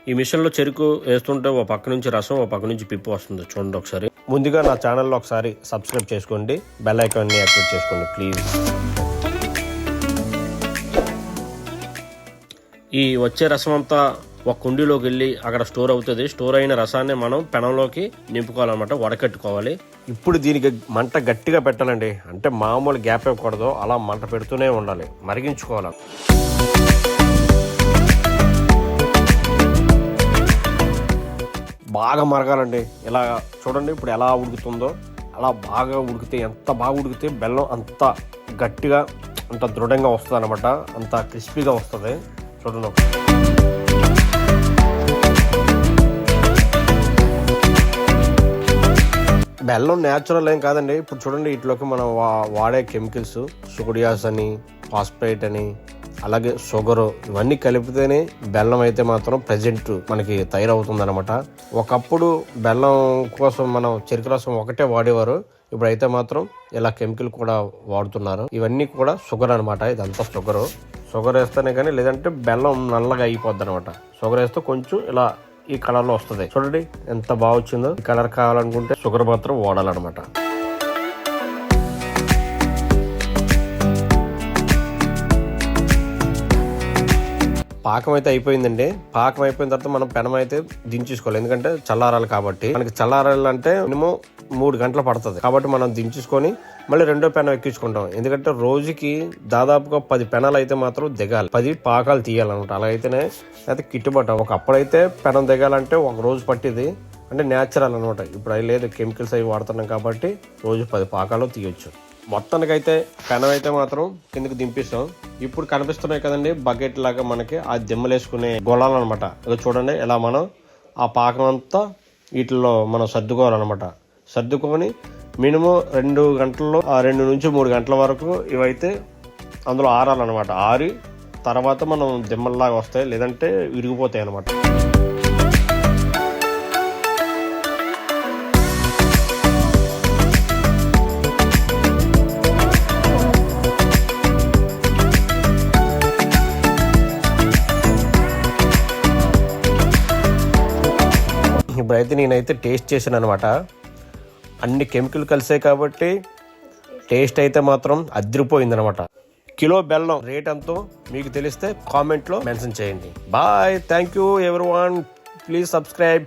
ఈ మిషన్లో చెరుకు వేస్తుంటే ఓ పక్క నుంచి రసం ఓ పక్క నుంచి పిప్పు వస్తుంది. చూడండి ఒకసారి. ముందుగా నా ఛానల్లో ఒకసారి సబ్స్క్రైబ్ చేసుకోండి, బెల్ ఐకాన్ని యాక్టివేట్ చేసుకోండి ప్లీజ్. ఈ వచ్చే రసం అంతా ఒక కుండీలోకి వెళ్ళి అక్కడ స్టోర్ అవుతుంది. స్టోర్ అయిన రసాన్ని మనం పెనంలోకి నింపుకోవాలన్నమాట, వడకట్టుకోవాలి. ఇప్పుడు దీనికి మంట గట్టిగా పెట్టాలండి, అంటే మామూలు గ్యాప్ ఇవ్వకూడదు, అలా మంట పెడుతూనే ఉండాలి, మరిగించుకోవాలి. బాగా మరగాలండి. ఇలా చూడండి ఇప్పుడు ఎలా ఉడుకుతుందో, అలా బాగా ఉడికితే, ఎంత బాగా ఉడికితే బెల్లం అంత గట్టిగా అంత దృఢంగా వస్తుంది అనమాట, అంత క్రిస్పీగా వస్తుంది. చూడండి బెల్లం న్యాచురల్ ఏం కాదండి. ఇప్పుడు చూడండి వీటిలోకి మనం వాడే కెమికల్స్, సోడియాస్ అని, ఫాస్ఫేట్ అని, అలాగే షుగరు, ఇవన్నీ కలిపితేనే బెల్లం అయితే మాత్రం ప్రెజెంట్ మనకి తయారవుతుంది అనమాట. ఒకప్పుడు బెల్లం కోసం మనం చెరుకు రసం ఒకటే వాడేవారు, ఇప్పుడైతే మాత్రం ఇలా కెమికల్ కూడా వాడుతున్నారు. ఇవన్నీ కూడా షుగర్ అనమాట, ఇదంతా షుగర్ వేస్తేనే కానీ, లేదంటే బెల్లం నల్లగా అయిపోద్ది అనమాట. షుగర్ వేస్తే కొంచెం ఇలా ఈ కలర్ లో వస్తుంది. చూడండి ఎంత బాగా వచ్చిందో. ఈ కలర్ కావాలనుకుంటే షుగర్ మాత్రం వాడాలన్నమాట. పాకం అయితే అయిపోయిందండి. పాకం అయిపోయిన తర్వాత మనం పెనం అయితే దించేసుకోవాలి, ఎందుకంటే చల్లారాలి కాబట్టి. మనకి చల్లారాలంటే మినిమం 3 గంటలు పడుతుంది. కాబట్టి మనం దించేసుకొని మళ్ళీ రెండో పెనం ఎక్కించుకుంటాం, ఎందుకంటే రోజుకి దాదాపుగా 10 పెనాలు అయితే మాత్రం దిగాలి, 10 పాకాలు తీయాలన్నమాట. అలా అయితేనే అయితే కిట్టుబాటు. ఒకప్పుడైతే పెనం దిగాలంటే ఒక రోజు పట్టేది, అంటే న్యాచురల్ అనమాట. ఇప్పుడు అవి లేదు, కెమికల్స్ అవి వాడుతున్నాం కాబట్టి రోజు 10 పాకాలు తీయొచ్చు. మొత్తానికైతే పెనం అయితే మాత్రం కిందకి దింపిస్తాం. ఇప్పుడు కనిపిస్తున్నాయి కదండి బకెట్ లాగా మనకి ఆ దిమ్మలేసుకునే గొళాలు అనమాట. ఇక చూడండి ఇలా మనం ఆ పాకం అంతా వీటిల్లో మనం సర్దుకోవాలన్నమాట. సర్దుకొని మినిమం 2 గంటల్లో 2 నుంచి 3 గంటల వరకు ఇవైతే అందులో ఆరాలన్నమాట. ఆరి తర్వాత మనం దిమ్మల్లాగా వస్తాయి, లేదంటే విరిగిపోతాయి అనమాట. ఇప్పుడైతే నేనైతే టేస్ట్ చేశాను అనమాట. అన్ని కెమికల్ కలిసాయి కాబట్టి టేస్ట్ అయితే మాత్రం అదిరిపోయింది అనమాట. కిలో బెల్లం రేట్ ఎంతో మీకు తెలిస్తే కామెంట్లో మెన్షన్ చేయండి. Bye, thank you everyone, please subscribe.